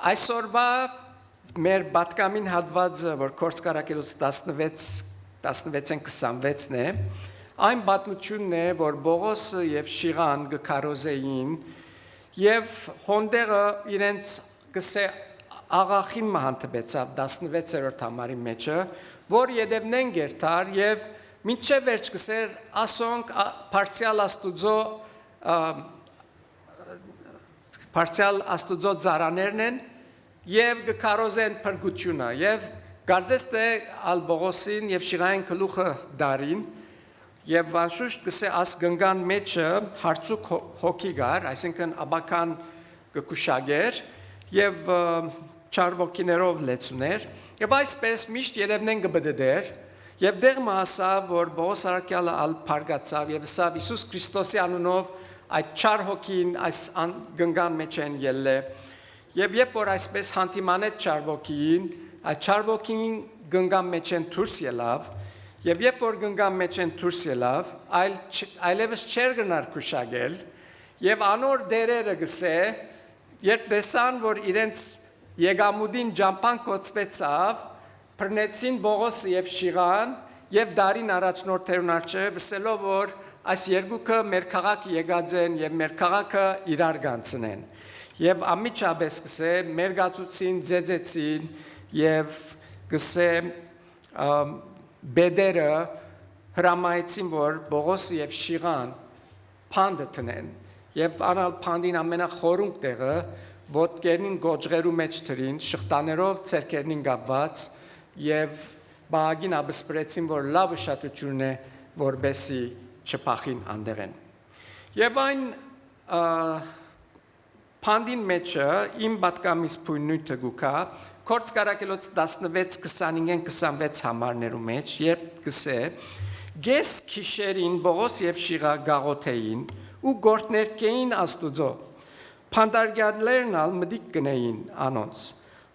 Այսօրվա մեր պատկամին հատվածը, որ Կորսկարակելուց 16-26-ն է, այն պատմությունն է, որ Բողոսը և Շիղան գքարոզեին և հոնդեղը իրենց գսե աղախին մահանտբեցավ 16-րդ համարի մեջը, որ ետևնեն գերտար և մինչև վերջ գսեր ասոնք Պարցյալ աստուծո ծարաներն են և գքարոզեն պրգությունը և գարձես թե ալ Բողոսին և Շիղային գլուխը դարին և անշուշտ գսե աս գնգան մեջը հարցուկ հոգի գար, այսինքն աբական գկուշագեր և չար ոգիներով լեցուներ և այսպես միշտ երևնեն գբդդեր և դեղմը ասավ, որ Բողոս Արաքյալը ալ պարգացավ և ասավ Իսուս Քրիստոսի անունով այդ չար հոգին այս գնգան մեջ են ելլե և երբ որ այսպես հանդիմանեց չար ոգին, այդ չար ոգին գնգան մեջ են դուրս ելավ և երբ որ գնգան մեջ են դուրս ելավ, այլևս չեր գնար քուշագել և անոր դերերը գսե, երբ տեսան, որ իրենց եկամուտին ջամփան կոծվեցավ, բռնեցին Բողոսը և Շիղան և դարին առաջնորդերուն առջև ասելով, որ այս երկուքը մեր քաղաքը եկած են և մեր քաղաքը իրար կանցնեն և ամիջապես գսե մերգացուցին, ձեձեցին և գսե բեդերը հրամայեցին, որ Բողոսը և Շիղան փանդը տնեն և անալ փանդին ամենախորունկ տեղը ոտքերին գոճղերու մեջ թրին, շղթաներով ձեռքերին կապված և բաղագին աբսպրեցին, որ լավ ուշադրություն է, որբեսի չփախին անդեղեն։ Եվ այն փանդին մեջը իմ պատկամիս փույնույթը գուկա, Կորցկարակելոց 16-25-26 համարներու մեջ, երբ գսե, գես քիշերին Բողոս և Շիղա գաղոթեին ու գործներկեին աստուծո, փանդարգյալներն ալ մտիկ գնեին անոնց,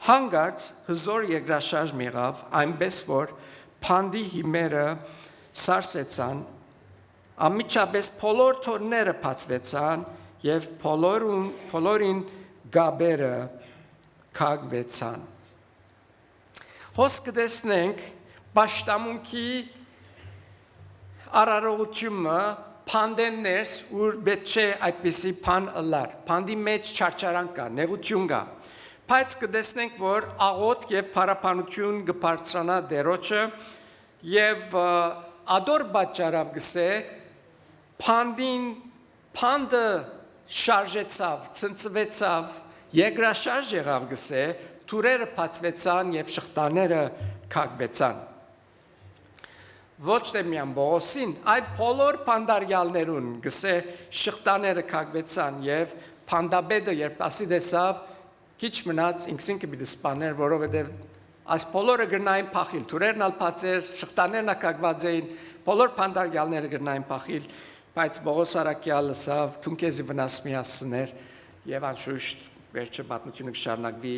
հանգարց հզոր երկրաշարժ եղավ, այնպես որ փանդի հիմերը սարսեցան, ամիջապես բոլոր թորները բացվեցան և բոլորին գաբերը քագվեցան։ Հոսք տեսնենք պաշտամունքի արարողությունը փանդեններս ուր պետք չէ այդպիսի փան ըլլար, փանդի մեջ չարչարան կա, նեղություն կա, բայց կտեսնենք, որ աղոթք և փառաբանություն կբարձրանա Տերոջը և ադոր պատճառով գսե փանդը շարժեցավ, ցնցվեցավ, երկրաշարժ եղավ գսե, թուրերը բացվեցան և շղթաները քագվեցան։ Ոչ թե միայն Բողոսին, այլ բոլոր փանդարյալներուն գսե շղթաները քագվեցան և փանդաբեդը երբ ասի տեսավ, քիչ մնաց ինքսին կպիտի սպաներ, որովհետև այս բոլորը գրնային փախիլ, թուրերն ալ բացեր, շղթաներն քագված էին, բոլոր փանդարյալները գրնային փախիլ, բայց Բողոս Արաքյալը ասավ, թուն քեզի վնաս մի հասցներ և անշուշտ վերջը պատմությունը կշարունակվի,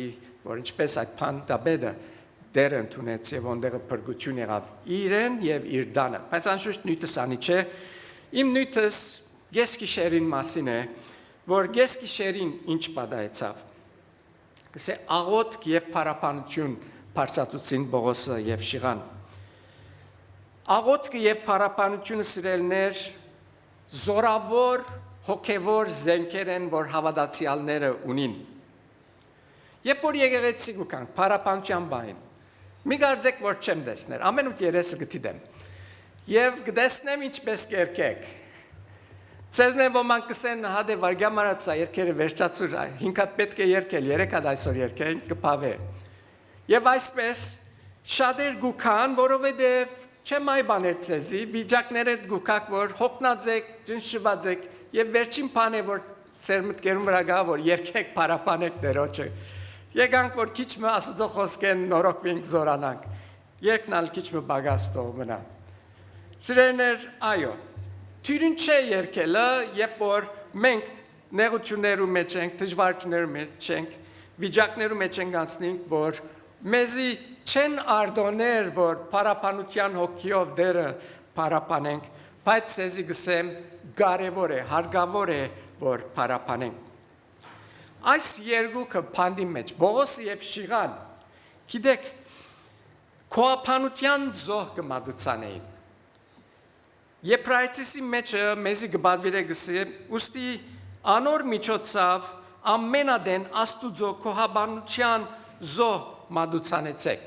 որ ինչպես այդ փանդաբեդը դեր ընդունեց և ոնդեղը փրկություն եղավ իրեն և իր դանը, բայց անշուշտ նույնս անի չէ, իմ նույնս գեսկիշերին մասին է, որ գեսկիշերին ինչ պատահեցավ, գսե աղոթք և փառաբանություն բարձրացուցին Բողոսը և Շիղան։ Աղոթքը և փառաբանությունը սիրելիներ զորավոր հոգևոր զենքեր են, որ հավատացյալները ունին։ Երբ որ եկեղեցի գուքանք փառաբանության բային, մի կարծեք, որ չեմ տեսներ, ամեն ուտ երեսը գտիդեմ և կտեսնեմ ինչպես կերկեք։ Ձեզ մեն ոմանք կսեն հադե վարգյամարացա երկերը վերջացուր, 5 հատ պետք է երկել, 3 հատ այսօր երկեն, կպավե։ Եվ այսպես շատեր գուքան, որովհետև չեմ այ բաներ ձեզի, վիճակներ էդ գուքակ, որ հոգնած եք, ջնշված եք և վերջին բան է, որ ձեր մտքերում վրա գա, որ երկեք փառաբանեք Տերոջը։ Եկանք, որ քիչ մը Աստծո խոսքեն նորոգվենք զորանանք, երկն ալ քիչ մը բագաս թող մնա։ Սիրելիներ, այո, թյուրին չէ երկելը, երբ որ մենք նեղություններու մեջ ենք, դժվարություններու մեջ ենք, վիճակներու մեջ ենք անցնենք, որ մեզի չեն արտոներ, որ փառաբանության հոգիով դերը փառաբանենք, բայց ցեզի գսեմ կարևոր է, հարկավոր է, որ փառաբանենք։ այս երկուքը փանդի մեջ Բողոսը եւ Շիղան գիտեք կոապանության զոհ կմադուցանեին Եփրայցիսի մեջը մեզի գբադվիրե գսե ուստի անոր միջոցով ամենադեն աստուծո կոապանության զոհ մադուցանեցեք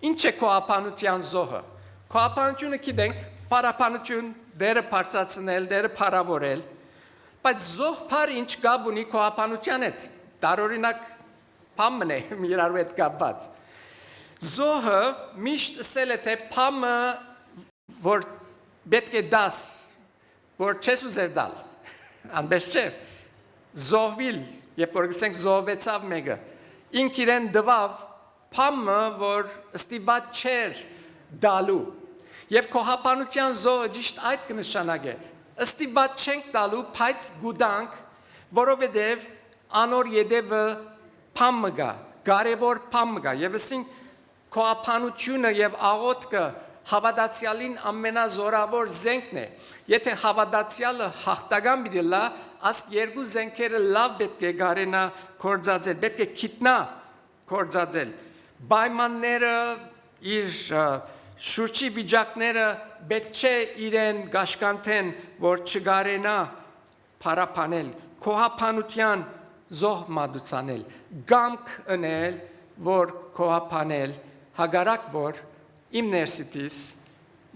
ինչ է կոապանության զոհը կոապանությունը գիտենք պարապանություն դերը բարձացնել դերը փարավորել բայց զոհ փար ինչ կապ ունի կոապանության հետ տարօրինակ փամն է իրար հետ կապված զոհը միշտ ասել է թե փամը որ պետք է դաս որ չես ուզեր դալ անբես չէ զոհվիլ երբ որ գսենք զոհվեցավ մեկը ինք իրեն դվավ փամը որ ստիված չէր դալու եւ կոապանության զոհը ճիշտ այդ կնշանակե ստիված չենք տալու բայց գուդանք որովհետեւ անոր յետևը փամը գա կարևոր փամը գա եւ ասենք կոապանությունը եւ աղոթքը հավատացյալին ամենազորավոր զենքն է եթե հավատացյալը հաղթական պիտի լա աս երկու զենքերը լավ պետք է գարենա կորձածել պետք է գիտնա կորձածել պայմանները իր շուրջի վիճակները պետք չէ իրեն գաշկանթեն որ չգարենա փարապանել կոապանության զոհ մադուցանել գամք ընել որ կոապանել հագարակ որ իմ ներսիտիս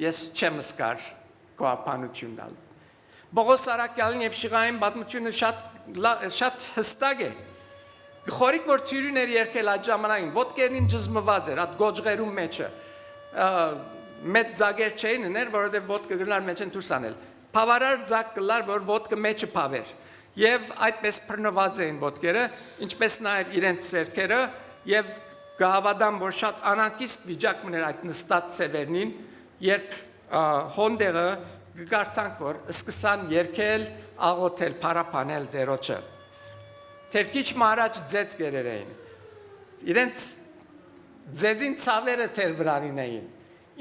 ես չեմ սկար կոապանություն դալ Բողոս Արաքյալին եւ Շիղային պատմությունը շատ հստակ է Գխորիկ որ թյուրիներ երկել այդ ժամանակին ոտքերին ջզմված էր այդ գոջղերում մեջը մեծ ձագեր չէին ներ որովհետեւ ոտքը գնար մեջեն դուրս անել բավարար ձակ կլար որ ոտքը մեջը փավեր եւ այդպես բռնված էին ոտքերը ինչպես նաեւ իրենց սերքերը եւ գահավադամ որ շատ անակիստ վիճակում էր այդ նստած ծևերնին երբ հոնդերը գարտանք որ սկսան երկել աղոթել փարապանել դերոջը Թերքիչ մարաջ ձեծ գերերեին իրենց ձեծին ցավերը թեր վրանին էին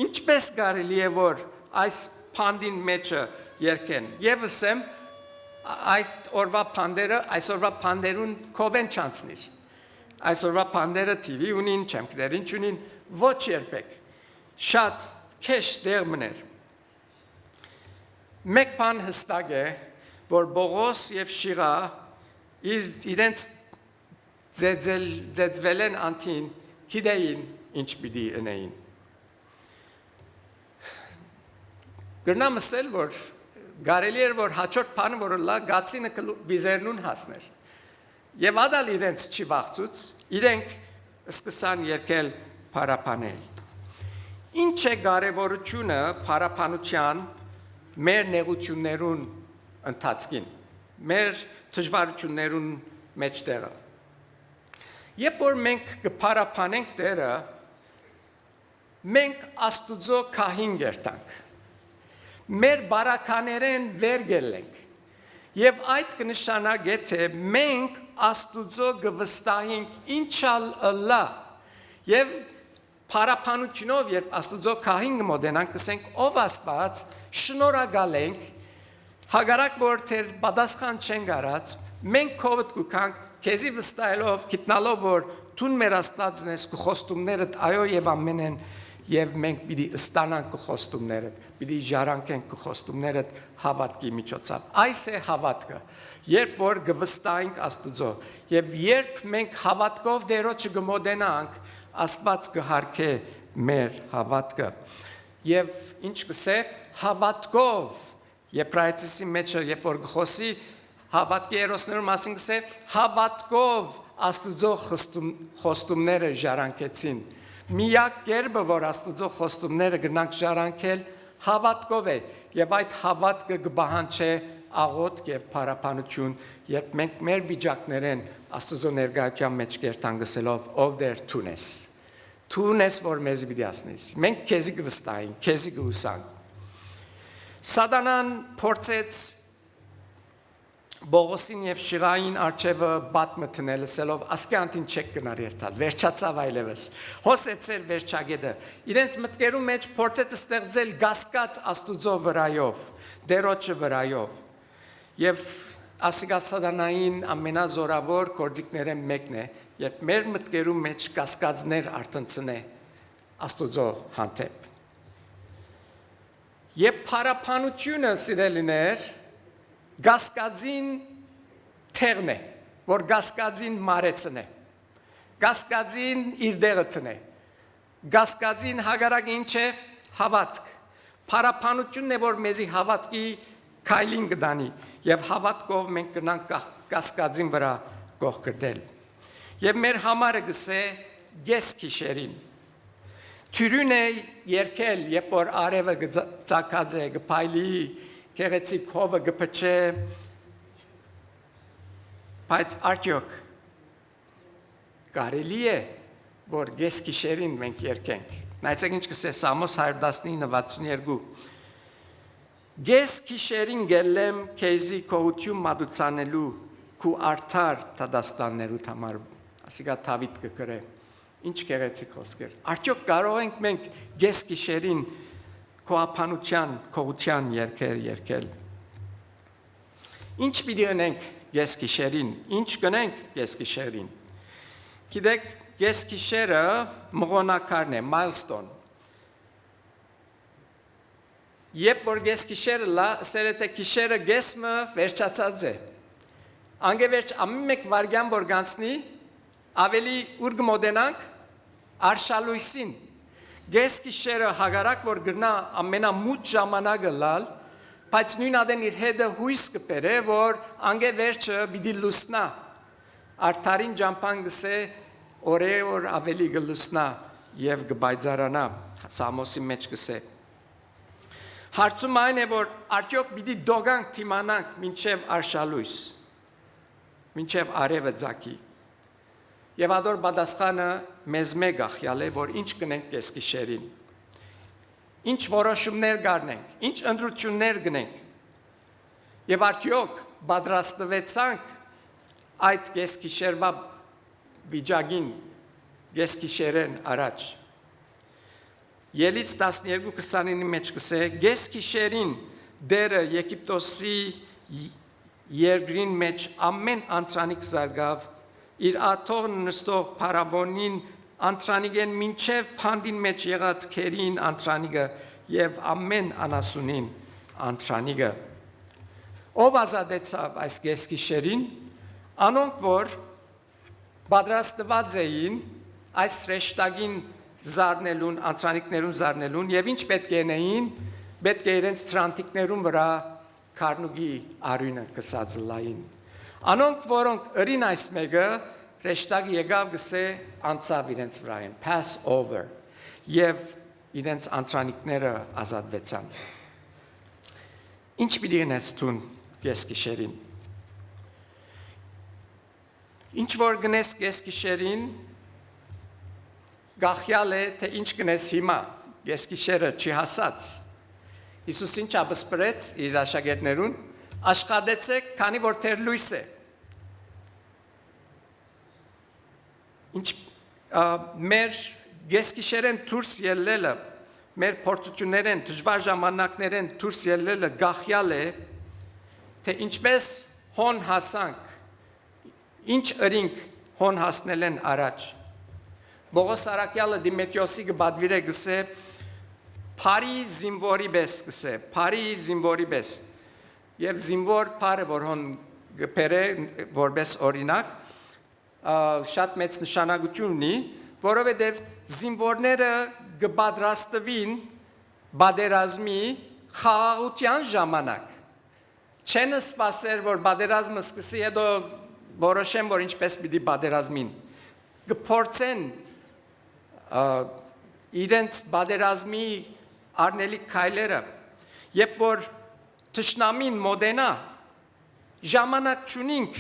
ինչպես կարելի է որ այս փանդին մեջը երկեն եւ ասեմ այդ օրվա փանդերը այսօրվա փանդերուն կովեն չանցնիր այսօրվա փանդերը TV ունին չեմքներին չունին ոչ երբեք շատ քեշ դեր մներ մեկ բան հստակ է որ Բողոս եւ Շիղա իրենց ձեծվել են անտին գիտեին ինչ պիտի ընեին գրնամ ասել որ կարելի էր որ հաջորդ բանը որ լա գացինը վիզերնուն հասներ եւ ադալ իրենց չի վախծուց իրենք սկսան երկել փարապանել ինչ է կարևորությունը փարապանության մեր նեղություններուն ընթացքին մեր դժվարություններուն մեջտեղը երբ որ մենք կփարապանենք դերը մենք աստուծո քահին գերտանք մեր բարականերեն վերգելենք եւ այդ կնշանակե թե մենք աստուծո գվստահենք ինչալ ըլլա եւ փարապանությունով երբ աստուծո քահին մոդենանք կսենք ով աստված շնորհակալ ենք հագարակ որ թեր պատասխան չեն գարած մենք կովդ կուքանք քեզի վստահելով գիտնալով որ տուն մեր աստվածն ես կխոստումներդ այո եւ ամենեն եւ մենք պիտի ստանանք կխոստումներդ պիտի ժարանքենք կխոստումներդ հավատքի միջոցով այս է հավատքը երբ որ գվստահենք աստուծո եւ երբ մենք հավատքով դերոջը գմոդենանք աստված կհարքե մեր հավատքը եւ ինչ կսե հավատքով Եփրայցիսի մեջը երբ որ գխոսի հավատքի երոսներու մասին կսե հավատքով աստուծո խոստումները ժարանքեցին միակ կերպը որ աստուծո խոստումները գնանք ժարանքել հավատքով է եւ այդ հավատքը կբահանչե աղոթք եւ փարապանություն երբ մենք մեր վիճակներեն աստուծո ներկայության մեջ կերտան գսելով ով դեր թունես որ մեզ պիտի ասնես մենք քեզի կվստահենք քեզի կուսանք Սատանան փորձեց Բողոսին եւ Շիղային արջևը բատմը տնել ասելով ասկյանտին չեք գնար երթալ վերջացավ այլևս հոսեցել վերջագետը իրենց մտքերում մեջ փորձեց ստեղծել գասկած աստուծո վրայով դերոջը վրայով եւ ասիգասաданային ամենազորավոր գործիքները մեկն է, երբ մեր մտքերում մեջ կասկածներ արտնցնե Աստուծո հանդեպ։ Եվ փարապանությունը սիրելիներ կասկածին թեղն է, որ կասկածին մարեցն է, կասկածին իր դեղը տնե, կասկածին հագարակ ինչ է հավատք, փարապանությունն է, որ մեզի հավատքի քայլին կդանի եւ հավատքով մենք կնանք կասկածին վրա կողքրդել։ Եվ մեր համարը գսե գես քիշերին։ Թյուրին է երկել, երբ որ արևը ծակած է, գփայլի, գեղեցիկ հովը գփչե, բայց արդյոք կարելի է, որ գես քիշերին մենք երկենք։ Նայեցեք ինչ կսե Սամոս 119:62 Գես քիշերին գելեմ քեզի կողություն մատուցանելու քու արդար տադաստաններու համար ասիկա Դավիթ կգրե ինչ գեղեցիկ խոսքեր արդյոք կարող ենք մենք գես քիշերին կողապանության կողության երկել ինչ պիտի անենք գես քիշերին ինչ կնենք գես քիշերին գիտեք գես քիշերը մղոնակարն է milestone Երբ որ գես քիշերը լա, սերետե քիշերը գեսմը վերջացած է։ Անգևերջ ամեն մեկ վարգյան որ գանցնի, ավելի ուր գմոդենանք արշալույսին։ Գես քիշերը հագարակ որ գրնա ամենամութ ժամանակը լալ, բայց նույն ադեն իր հետը հույս կպերը, որ անգևերջը պիտի լուսնա։ Արդարին ջամփան գսե օրե օր ավելի գլուսնա եւ գբայձարանա։ Սամոսի մեջ գսե Հարցում այն է, որ արդյոք պիտի դոգանք թիմանանք մինչև արշալույս, մինչև արևը ձակի։ Եվ ադոր պատասխանը մեզ մեկ ախյալ է, որ ինչ կնենք կեսգիշերին, ինչ որոշումներ գարնենք, ինչ ընտրություններ գնենք։ Եվ արդյոք պատրաստվեցանք այդ կեսգիշերվա վիճակին, կեսգիշերեն առաջ։ Ելից 12:29-ի մեջ կսե գես քիշերին դերը Եգիպտոսի երկրին մեջ ամեն անտրանիկ զարգավ իր աթող նստող փարավոնին անտրանիկեն մինչև փանդին մեջ եղած քերին անտրանիկը եւ ամեն անասունին անտրանիկը ով ազատեցավ այս գես քիշերին անոնք որ պատրաստված էին այս ռեշտագին զարնելուն, անտրանիկներուն զարնելուն եւ ինչ պետք է նեին, պետք է իրենց տրանտիկներուն վրա քարնուգի արյունը կսած լային։ Անոնք որոնք ըրին այս մեկը ռեշտագի եկավ գսե անցավ իրենց վրայեն, pass over եւ իրենց անտրանիկները ազատվեցան։ Ինչ պիտի գնաս տուն կեսգիշերին։ Ինչ որ գնես կեսգիշերին Գախյալ է, թե ինչ կնես հիմա, ես գիշերը չի հասած։ Հիսուս ինչ ապսպրեց իր աշակերտներուն, աշխատեցեք, քանի որ թեր լույս է։ Ինչ մեր ես գիշերեն դուրս ելելը, մեր փորձություններեն, դժվար ժամանակներեն դուրս ելելը գախյալ է, թե ինչպես հոն հասանք, ինչ ըրինք հոն հասնել են առաջ։ Բողոս Արաքյալը Դիմետրիոսի գբադվիրե գսե Փարի զինվորի բես գսե Փարի զինվորի բես եւ զինվոր փարը որ հոն գբերե որպես օրինակ շատ մեծ նշանակություն ունի որովհետեւ զինվորները գբադրաստվին բادرազմի խաղաղության ժամանակ չեն սպասեր որ բادرազմը սկսի հետո որոշեն որ ինչպես պիտի բادرազմին գփորձեն իրենց բادرազմի արնելի քայլերը երբ որ թշնամին մոդենա ժամանակ չունենք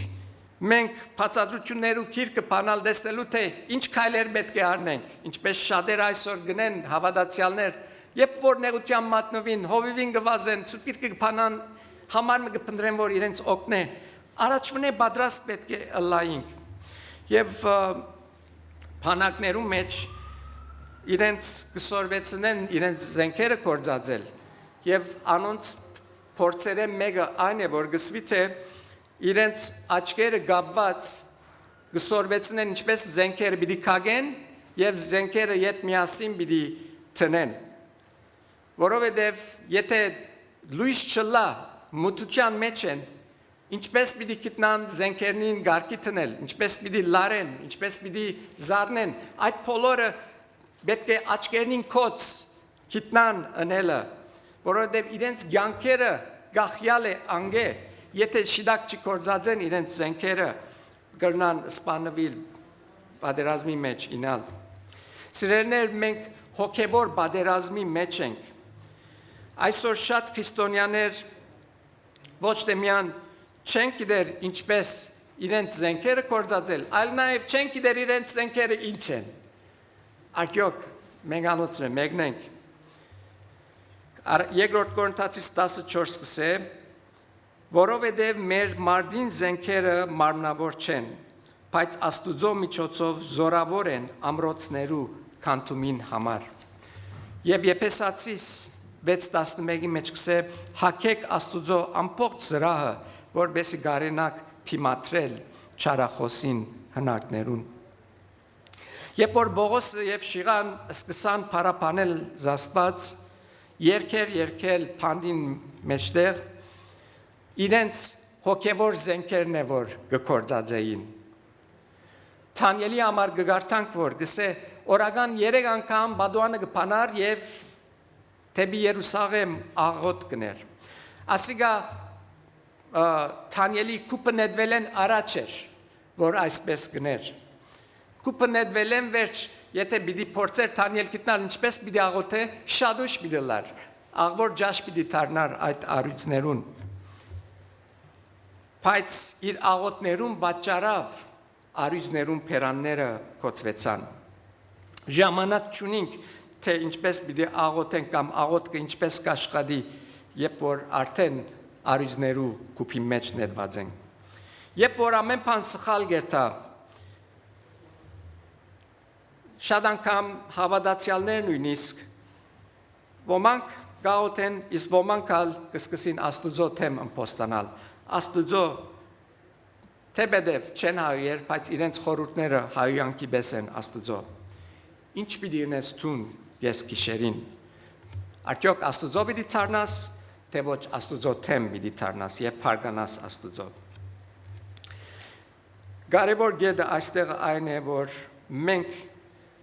մենք բացատրություններու քիրքը բանալ տեսնելու թե ինչ քայլեր պետք է արնենք ինչպես շատեր այսօր գնեն հավատացյալներ երբ որ նեղության մատնվին հովիվին գվազեն սուպիրքը բանան համար մը կփնտրեն որ իրենց օգնե առաջվնե պատրաստ պետք է լայինք եւ բանակներու մեջ իրենց կսորվեցնեն իրենց զենքերը կործածել եւ անոնց փորձերը մեկը այն է որ գսվի թե իրենց աչքերը գաբված գսորվեցնեն ինչպես զենքերը պիտի քագեն եւ զենքերը յետ միասին պիտի տնեն որովհետեւ եթե լույս չլա մութության մեջ են ինչպես պիտի գտնան զենքերին գարկի տնել, ինչպես պիտի լարեն, ինչպես պիտի զառնեն, այդ բոլորը պետք է աչքերին կոց գտնան անելը, որովհետև իրենց ցանկերը գախյալ է անգե, եթե շիդակ չկործածեն իրենց զենքերը կգնան սպանվել պատերազմի մեջ ինալ։ Սիրելիներ, մենք հոգևոր պատերազմի մեջ ենք։ Այսօր շատ քրիստոնյաներ ոչ թե միան չեն գիտեր ինչպես իրենց զենքերը կործածել, այլ նաև չեն գիտեր իրենց զենքերը ինչ են։ Արդյոք մենք անոցն ենք, մեկնենք։ Երկրորդ Կորինթացիս 14 կսե, որովհետև մեր մարդին զենքերը մարմնավոր չեն, բայց Աստուծո միջոցով զորավոր են ամրոցներու քանթումին համար։ Եվ Եփեսացիս 6:11-ի մեջ կսե, հագեք Աստուծո ամբողջ զրահը, որբեսի գարենակ թիմատրել չարախոսին հնարքներուն։ Երբ որ Բողոսը եւ Շիղան սկսան փարապանել զաստված, երկել փանդին մեջտեղ, իրենց հոգևոր զենքերն է որ գործածեին։ Թանյելի համար գգարտանք որ գսե օրական 3 անգամ բադուանը կփանար եւ թեպի Երուսաղեմ աղոտ կներ։ Ասիգա Թանյելի կուպը նետվելեն առաջ էր, որ այսպես գներ։ Կուպը նետվելեն վերջ, եթե պիտի փորձեր Թանյել գտնալ ինչպես պիտի աղոթե, շատ ուշ պիտի լար, աղվոր ջաշ պիտի դառնար այդ առյուծներուն։ Բայց իր աղոտներուն պատճառավ առյուծներուն փերանները կոծվեցան։ Ժամանակ չունենք, թե ինչպես պիտի աղոթենք կամ աղոթքը ինչպես կաշխատի, երբ որ արդեն առյուծներու կուպի մեջ ներված են։ Երբ որ ամեն բան սխալ գերտա, շատ անգամ հավատացյալներ նույնիսկ ոմանք գաղութեն, իսկ ոմանք ալ կսկսին Աստուծո թեմ ըմպոստանալ։ Աստուծո թեպեդև չեն հայեր, բայց իրենց խորհուրդները հայյանքի պես են Աստուծո։ Ինչ պիտի ունես տուն ես գիշերին։ Արդյոք Աստուծո պիտի դառնաս, թե ոչ Աստուծո թեմ պիտի դառնաս եւ փարգանաս Աստուծո։ Կարևոր գեդը այստեղ այն է, որ մենք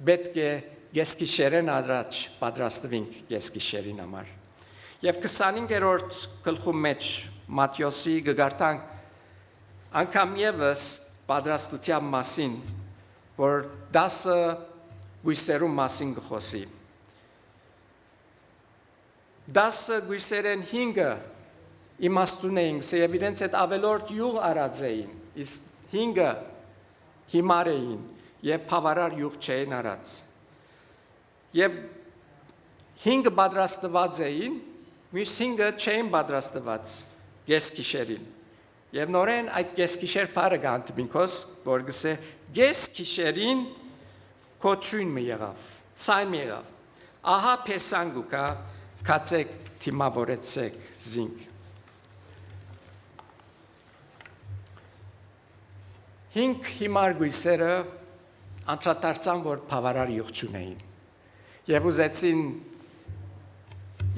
պետք է գեսկիշերեն առաջ պատրաստվենք գեսկիշերին համար։ Եվ 25-րդ գլխու մեջ Մատթեոսի գարտանք անգամ եւս պատրաստության մասին, որ 10 գույսերու մասին գխոսի։ 10 գույսերեն 5-ը իմաստուն էին, եւ իրենց հետ ավելորդ յուղ արած էին, իսկ 5-ը հիմար էին եւ բավարար յուղ չէին արած։ Եվ 5-ը պատրաստված էին, մյուս 5-ը չէին պատրաստված գեսկիշերին։ Եվ նորեն այդ գեսկիշեր բարը գանտմինքոս, որ գսե գեսկիշերին կոչուն մի եղավ, ցայն մի եղավ։ Ահա փեսանգուկա կացեք թիմավորեցեք զինք։ 5 հիմար գույսերը անդրադարձան, որ բավարար յուղ չունեին։ Եվ ուզեցին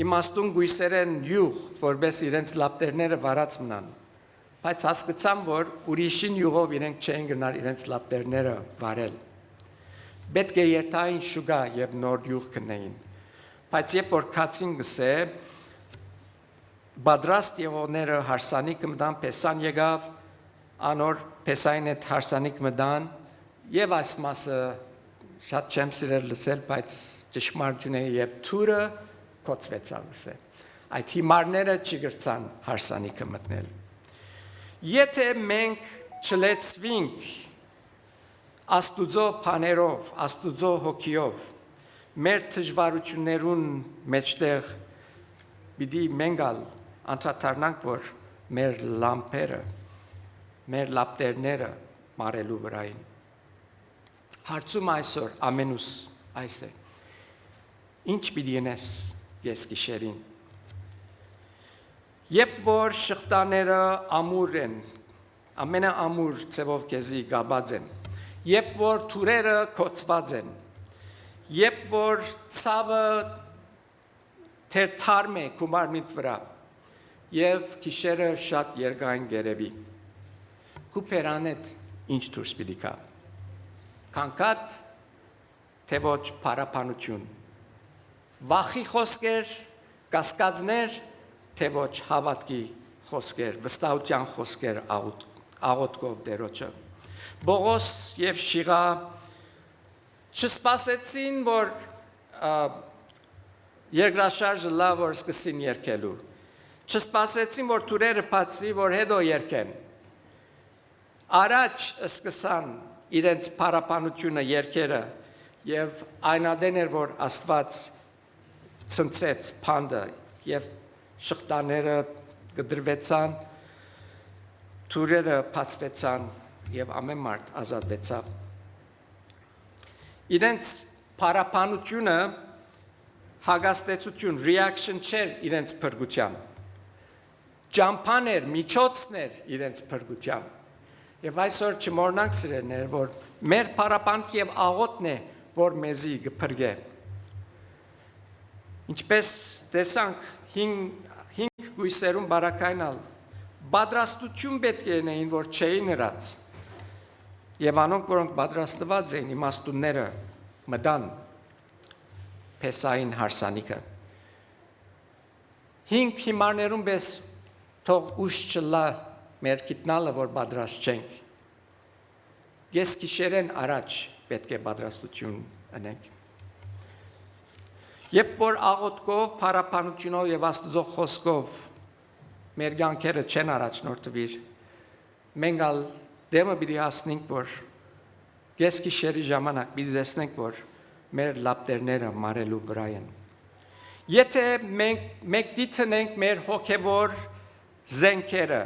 իմաստուն գույսերեն յուղ, որպես իրենց լապտերները վարած մնան։ Բայց հասկացան, որ ուրիշին յուղով իրենք չեն գնալ իրենց լապտերները վարել։ Պետք է երթային շուգա եւ նոր յուղ կնեին։ Բայց երբ որ քացին գսե, բադրաստ եղողները հարսանիք մտան, պեսան եկավ, անոր պեսային հետ հարսանիք մտան, եւ այս մասը շատ չեմ սիրել լսել, բայց ճշմարտություն է եւ թուրը կոծվեցավ գսե։ Այդ հիմարները չգրցան հարսանիքը մտնել։ Եթե մենք չլեցվենք Աստուծո բաներով, Աստուծո հոգիով, մեր դժվարություններուն մեջտեղ պիտի մենք անդրադառնանք, որ մեր լամպերը, մեր լապտերները մարելու վրային։ Հարցում այսօր ամենուս այս է. ինչ պիտի ունես ես գիշերին։ Երբ որ շղթաները ամուր են, ամենաամուր ձևով քեզի գաբած են, երբ որ թուրերը կոծված են, երբ որ ցավը թերթարմ է քու մարմիտ վրա, եւ գիշերը շատ երկայն գերեվի, քու պերանետ ինչ դուրս պիտի գա, քանքատ թե ոչ փարապանություն, վախի խոսքեր, կասկածներ, թե ոչ հավատքի խոսքեր, վստահության խոսքեր աղոթքով Տերոջը։ Բողոս եւ Շիղա չսպասեցին, որ երկրաշարժը լավ որ սկսին երգելու, չսպասեցին, որ թուրերը բացվի, որ հետո երգեն։ Առաջ սկսան իրենց փարապանությունը երգերը եւ այնադեն էր, որ Աստված ցնցեց փանդը եւ շղթաները գդրվեցան, թուրերը բացվեցան եւ ամեն մարդ ազատվեցավ։ Իրենց փարապանությունը հագաստեցություն, reaction չէր իրենց փրկության։ Ճամփաներ, միջոցներ իրենց փրկության։ Եվ այսօր չմոռնանք սիրելիներ, որ մեր փարապանք եւ աղոթն է, որ մեզի կփրկե։ Ինչպես տեսանք 5 գույսերում բարակայնալ, պատրաստություն պետք է ունեին, որ չէին հրած։ Եվ անոնք, որոնք պատրաստված էին, իմաստունները մտան Փեսային հարսանիքը։ 5 հիմարներում պես թող ուշ չլա մեր գիտնալը, որ պատրաստ չենք։ Ես գիշերեն առաջ պետք է պատրաստություն ունենք։ Երբ որ աղոթքով, փարապանությունով եւ Աստծո խոսքով մեր կյանքերը չեն առաջնորդվիր, մենք ալ դեմը պիտի հասնենք, որ ես գիշերի ժամանակ պիտի տեսնենք, որ մեր լապտերները մարելու վրա են։ Եթե մենք դիցնենք մեր հոգևոր զենքերը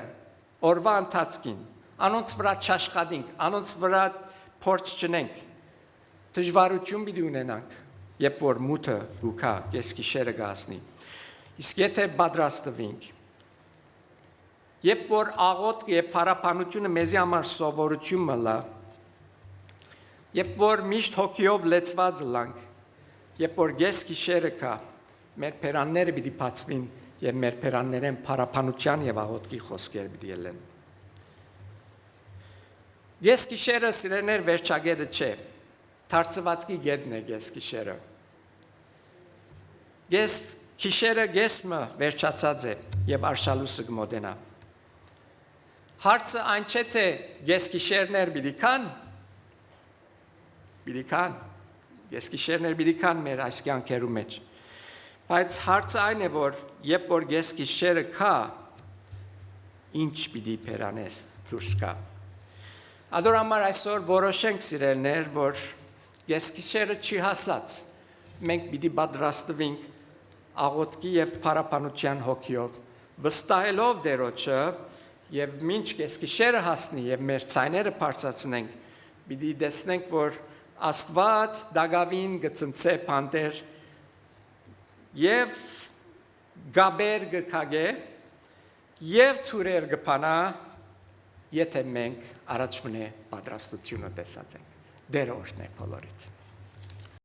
օրվա ընթացքին, անոնց վրա չաշխատենք, անոնց վրա փորձ չնենք, դժվարություն պիտի ունենանք, երբ որ մութը գուքա, կես գիշերը գասնի։ Իսկ եթե պատրաստվենք, երբ որ աղոթք եւ փարապանությունը մեզի համար սովորություն մլա, երբ որ միշտ հոգիով լեցված լանք, երբ որ կես գիշերը կա, մեր փերանները պիտի բացվին եւ մեր փերաններեն փարապանության եւ աղոթքի խոսքեր պիտի ելեն։ Կես գիշերը սիրելիներ վերջագետը չէ, Թարցվածքի գետն է գես գիշերը։ Գես գիշերը գեսմը վերջացած է եւ արշալուսը կմոտենա։ Հարցը այն չէ թե գես գիշերներ պիտի կան, գես գիշերներ պիտի կան մեր այս կյանքերու մեջ։ Բայց հարցը այն է, որ երբ որ գես գիշերը կա, ինչ պիտի փերանես դուրս կա։ Ադորամար այսօր որոշենք սիրելներ, որ Ես գիշերը չի հասած, մենք պիտի պատրաստվենք աղոթքի եւ փարապանության հոգիով, վստահելով Տերոջը եւ մինչ ես գիշերը հասնի եւ մեր ցայները բարձրացնենք, պիտի տեսնենք, որ Աստված դագավին գծնցե փանտեր եւ գաբեր գքագե եւ թուրեր գփանա, եթե մենք առաջ մնե պատրաստությունը տեսած ենք։ Դեր օրհնե բոլորիդ։